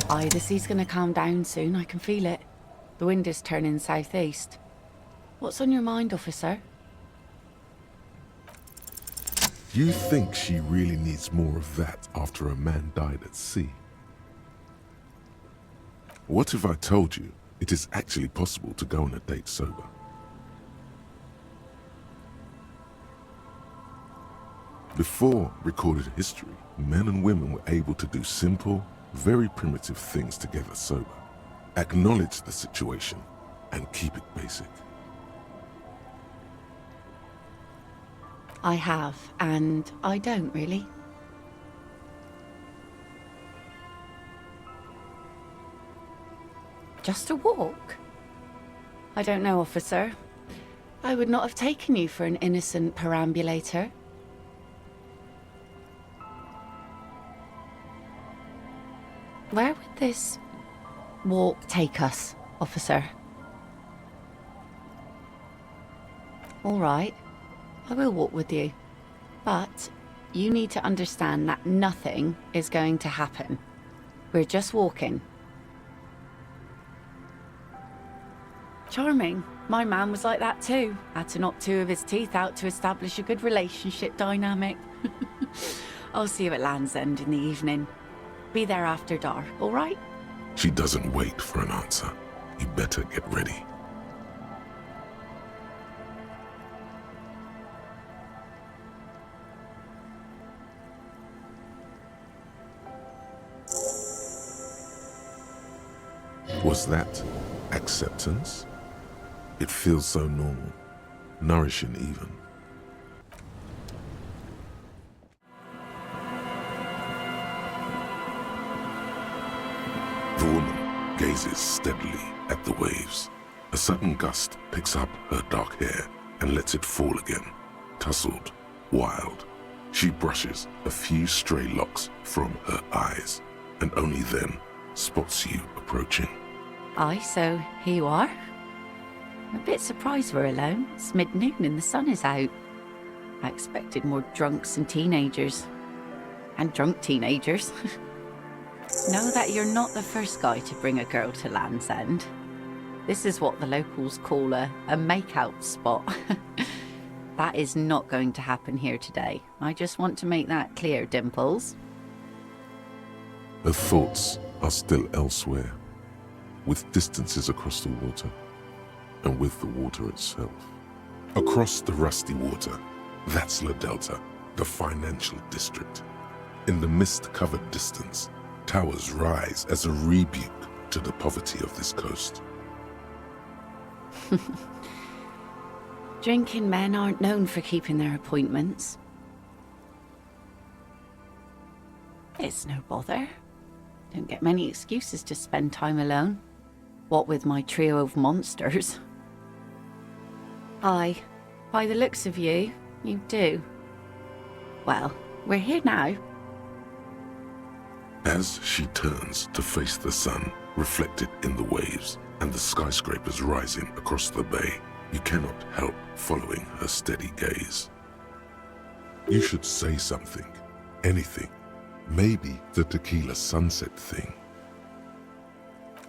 Aye, the sea's gonna calm down soon, I can feel it. The wind is turning southeast. What's on your mind, officer? You think she really needs more of that after a man died at sea? What if I told you it is actually possible to go on a date sober? Before recorded history, men and women were able to do simple, very primitive things together sober. Acknowledge the situation and keep it basic. I have, and I don't really. Just a walk? I don't know, officer. I would not have taken you for an innocent perambulator. Where would this walk take us, officer? All right, I will walk with you. But you need to understand that nothing is going to happen. We're just walking. Charming. My man was like that too. Had to knock 2 of his teeth out to establish a good relationship dynamic. I'll see you at Land's End in the evening. Be there after dark, all right? She doesn't wait for an answer. You better get ready. Was that acceptance? It feels so normal, nourishing even. The woman gazes steadily at the waves. A sudden gust picks up her dark hair and lets it fall again, tousled, wild. She brushes a few stray locks from her eyes, and only then spots you approaching. Aye, so here you are. I'm a bit surprised we're alone. It's mid-noon and the sun is out. I expected more drunks and teenagers. And drunk teenagers. Know that you're not the first guy to bring a girl to Land's End. This is what the locals call a make-out spot. That is not going to happen here today. I just want to make that clear, Dimples. Her thoughts are still elsewhere, with distances across the water, and with the water itself. Across the rusty water, that's La Delta, the financial district. In the mist-covered distance, towers rise as a rebuke to the poverty of this coast. Drinking men aren't known for keeping their appointments. It's no bother. Don't get many excuses to spend time alone. What with my trio of monsters. Aye, by the looks of you, you do. Well, we're here now. As she turns to face the sun, reflected in the waves, and the skyscrapers rising across the bay, you cannot help following her steady gaze. You should say something, anything. Maybe the tequila sunset thing.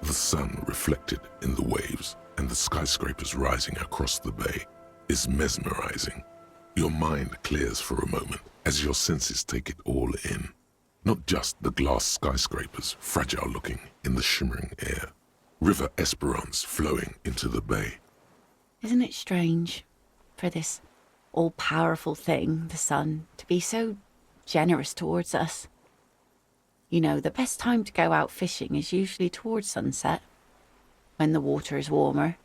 The sun reflected in the waves and the skyscrapers rising across the bay is mesmerizing. Your mind clears for a moment as your senses take it all in. Not just the glass skyscrapers, fragile looking in the shimmering air. River Esperance flowing into the bay. Isn't it strange for this all-powerful thing, the sun, to be so generous towards us? You know, the best time to go out fishing is usually towards sunset, when the water is warmer.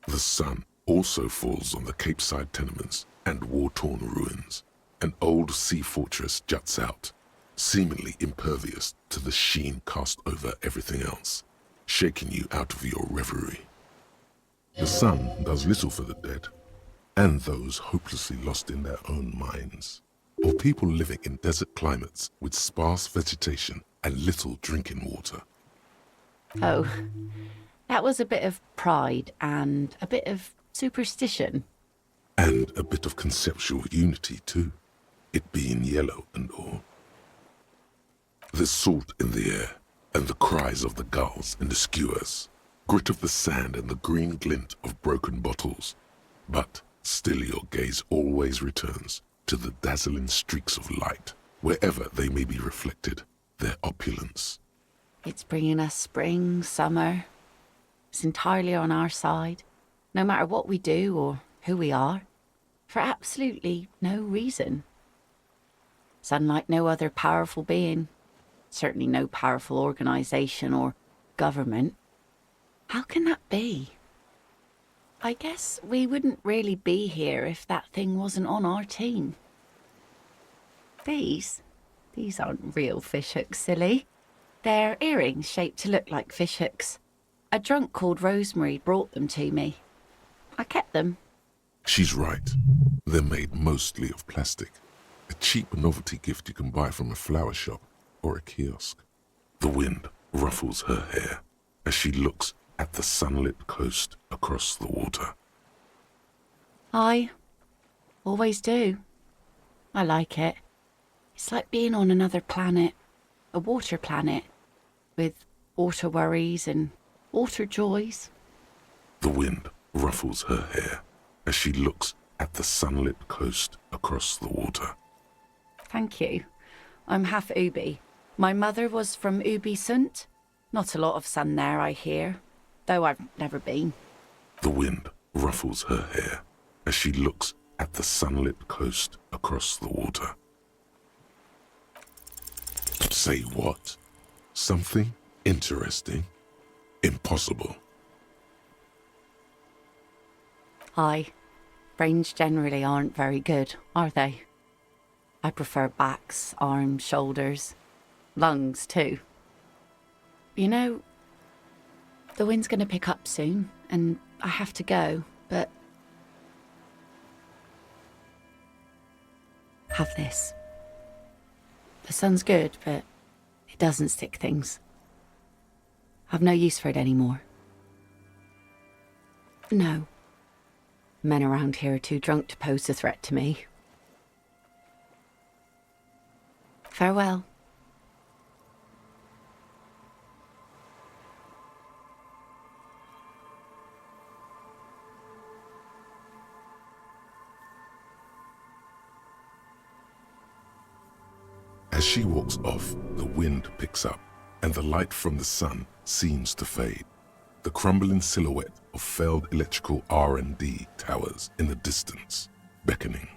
The sun also falls on the Capeside tenements and war-torn ruins. An old sea fortress juts out, seemingly impervious to the sheen cast over everything else, shaking you out of your reverie. The sun does little for the dead, and those hopelessly lost in their own minds, or people living in desert climates with sparse vegetation and little drinking water. Oh, that was a bit of pride and a bit of superstition. And a bit of conceptual unity too, it being yellow and all. There's salt in the air, and the cries of the gulls in the skewers, grit of the sand and the green glint of broken bottles. But still your gaze always returns to the dazzling streaks of light, wherever they may be reflected, their opulence. It's bringing us spring, summer. It's entirely on our side, no matter what we do or who we are, for absolutely no reason. It's unlike no other powerful being, certainly no powerful organisation or government. How can that be? I guess we wouldn't really be here if that thing wasn't on our team. These aren't real fishhooks, silly. They're earrings shaped to look like fishhooks. A drunk called Rosemary brought them to me. I kept them. She's right. They're made mostly of plastic. A cheap novelty gift you can buy from a flower shop or a kiosk. The wind ruffles her hair as she looks at the sunlit coast across the water. I always do. I like it. It's like being on another planet, a water planet, with water worries and water joys. The wind ruffles her hair as she looks at the sunlit coast across the water. Thank you. I'm half Ubi. My mother was from Ubi Sunt. Not a lot of sun there, I hear, though I've never been. The wind ruffles her hair as she looks at the sunlit coast across the water. Say what? Something interesting? Impossible. Aye. Brains generally aren't very good, are they? I prefer backs, arms, shoulders, lungs too. You know, the wind's going to pick up soon, and I have to go, but... Have this. The sun's good, but it doesn't stick things. I've no use for it anymore. No. Men around here are too drunk to pose a threat to me. Farewell. As she walks off, the wind picks up, and the light from the sun seems to fade. The crumbling silhouette of failed electrical R&D towers in the distance, beckoning.